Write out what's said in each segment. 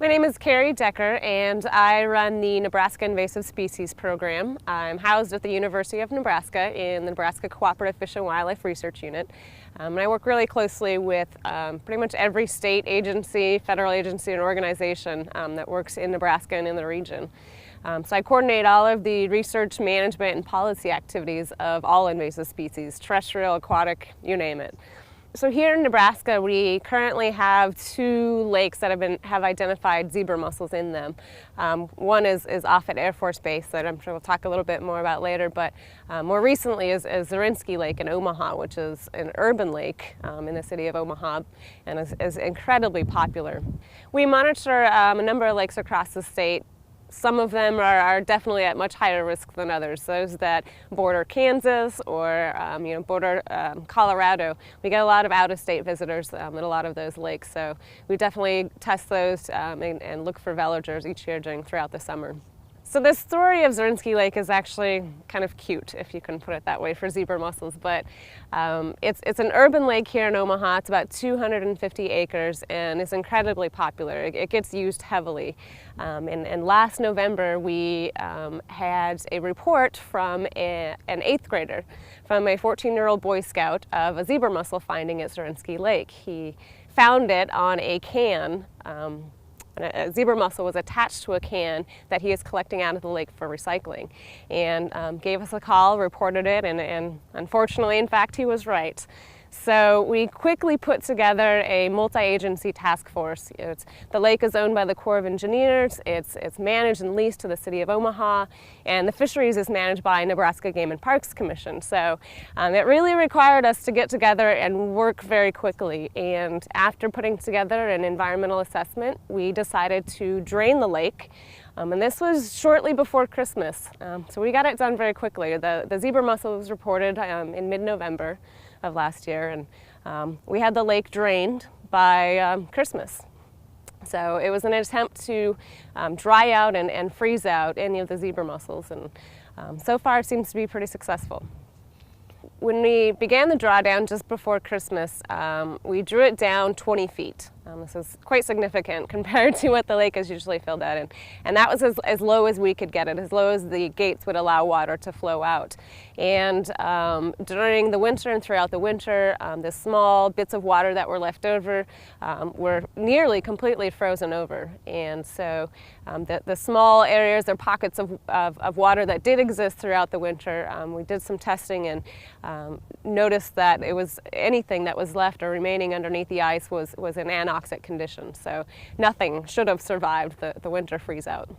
My name is Karie Decker, and I run the Nebraska Invasive Species Program. I'm housed at the University of Nebraska in the Nebraska Cooperative Fish and Wildlife Research Unit. And I work really closely with pretty much every state agency, federal agency, and organization that works in Nebraska and in the region. So I coordinate all of the research, management, and policy activities of all invasive species, terrestrial, aquatic, you name it. So here in Nebraska, we currently have 2 lakes that have identified zebra mussels in them. One is off at Air Force Base that I'm sure we'll talk a little bit more about later, but more recently is Zorinsky Lake in Omaha, which is an urban lake in the city of Omaha and is incredibly popular. We monitor a number of lakes across the state. Some of them are definitely at much higher risk than others. Those that border Kansas or border Colorado, we get a lot of out-of-state visitors at a lot of those lakes. So we definitely test those and look for veligers each year throughout the summer. So the story of Zorinsky Lake is actually kind of cute, if you can put it that way, for zebra mussels. But it's an urban lake here in Omaha. It's about 250 acres and it's incredibly popular. It gets used heavily. And last November we had a report from an 8th grader, from a 14-year-old Boy Scout, of a zebra mussel finding at Zorinsky Lake. He found it on a can. A zebra mussel was attached to a can that he is collecting out of the lake for recycling, and gave us a call, reported it, and unfortunately, in fact, he was right. So we quickly put together a multi-agency task force. The lake is owned by the Corps of Engineers, it's managed and leased to the city of Omaha, and the fisheries is managed by Nebraska Game and Parks Commission. So it really required us to get together and work very quickly. And after putting together an environmental assessment, we decided to drain the lake. And this was shortly before Christmas. So we got it done very quickly. The zebra mussel was reported in mid-November of last year, and we had the lake drained by Christmas. So it was an attempt to dry out and freeze out any of the zebra mussels, and so far it seems to be pretty successful. When we began the drawdown just before Christmas, we drew it down 20 feet. This is quite significant compared to what the lake is usually filled at, and that was as low as we could get it, as low as the gates would allow water to flow out. And during the winter and throughout the winter, the small bits of water that were left over were nearly completely frozen over. And so the small areas or pockets of water that did exist throughout the winter, we did some testing and noticed that it was anything that was left or remaining underneath the ice was in anoxic condition. So nothing should have survived the winter freeze out.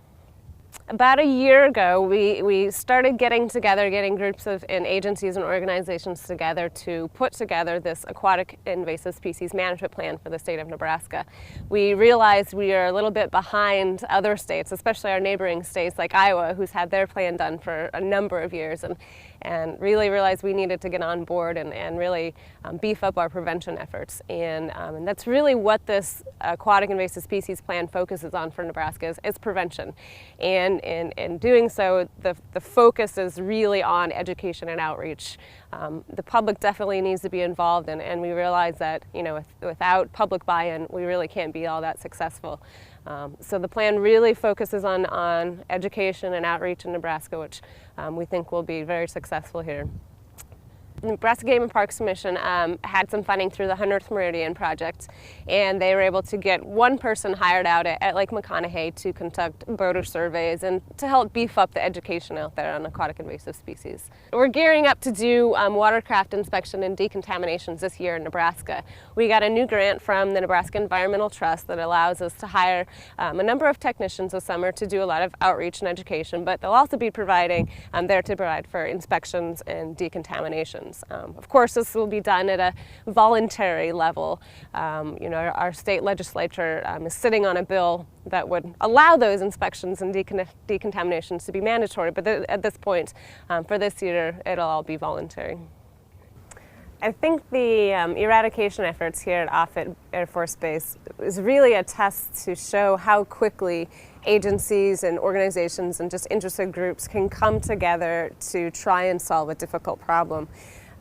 About a year ago, we started getting groups and agencies and organizations together to put together this aquatic invasive species management plan for the state of Nebraska. We realized we are a little bit behind other states, especially our neighboring states like Iowa, who's had their plan done for a number of years, and really realized we needed to get on board and really beef up our prevention efforts. And that's really what this aquatic invasive species plan focuses on for Nebraska is prevention. And in doing so, the focus is really on education and outreach. The public definitely needs to be involved, and we realize that without public buy-in, we really can't be all that successful. So the plan really focuses on education and outreach in Nebraska, which we think will be very successful here. The Nebraska Game and Parks Commission had some funding through the 100th Meridian Project, and they were able to get one person hired out at Lake McConaughey to conduct boater surveys and to help beef up the education out there on aquatic invasive species. We're gearing up to do watercraft inspection and decontaminations this year in Nebraska. We got a new grant from the Nebraska Environmental Trust that allows us to hire a number of technicians this summer to do a lot of outreach and education, but they'll also be there to provide for inspections and decontaminations. Of course, this will be done at a voluntary level. Our state legislature is sitting on a bill that would allow those inspections and decontaminations to be mandatory, but at this point, for this year, it'll all be voluntary. I think the eradication efforts here at Offutt Air Force Base is really a test to show how quickly agencies and organizations and just interested groups can come together to try and solve a difficult problem.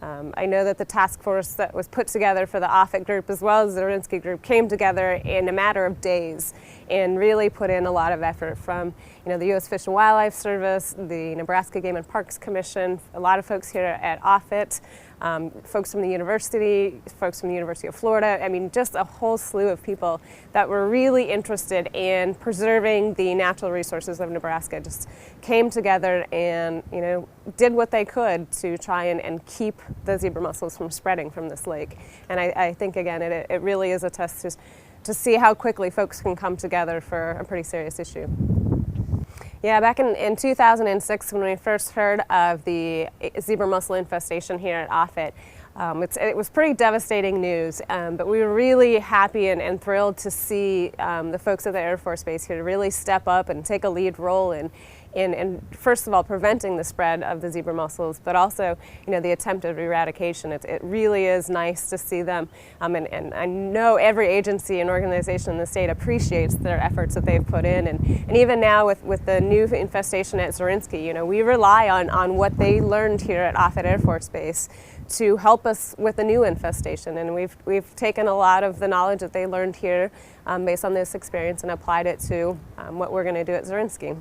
I know that the task force that was put together for the Offutt group as well as the Zorinsky group came together in a matter of days and really put in a lot of effort from the U.S. Fish and Wildlife Service, the Nebraska Game and Parks Commission, a lot of folks here at Offutt, folks from the university, folks from the University of Florida. I mean, just a whole slew of people that were really interested in preserving the natural resources of Nebraska just came together and, did what they could to try and keep the zebra mussels from spreading from this lake. And I think, again, it really is a test to see how quickly folks can come together for a pretty serious issue. Yeah, back in 2006, when we first heard of the zebra mussel infestation here at Offutt, it was pretty devastating news, but we were really happy and thrilled to see the folks at the Air Force Base here really step up and take a lead role in first of all, preventing the spread of the zebra mussels, but also, the attempted eradication. It really is nice to see them, and I know every agency and organization in the state appreciates their efforts that they've put in, and even now with the new infestation at Zorinsky, we rely on what they learned here at Offutt Air Force Base to help us with the new infestation, and we've taken a lot of the knowledge that they learned here based on this experience and applied it to what we're going to do at Zorinsky.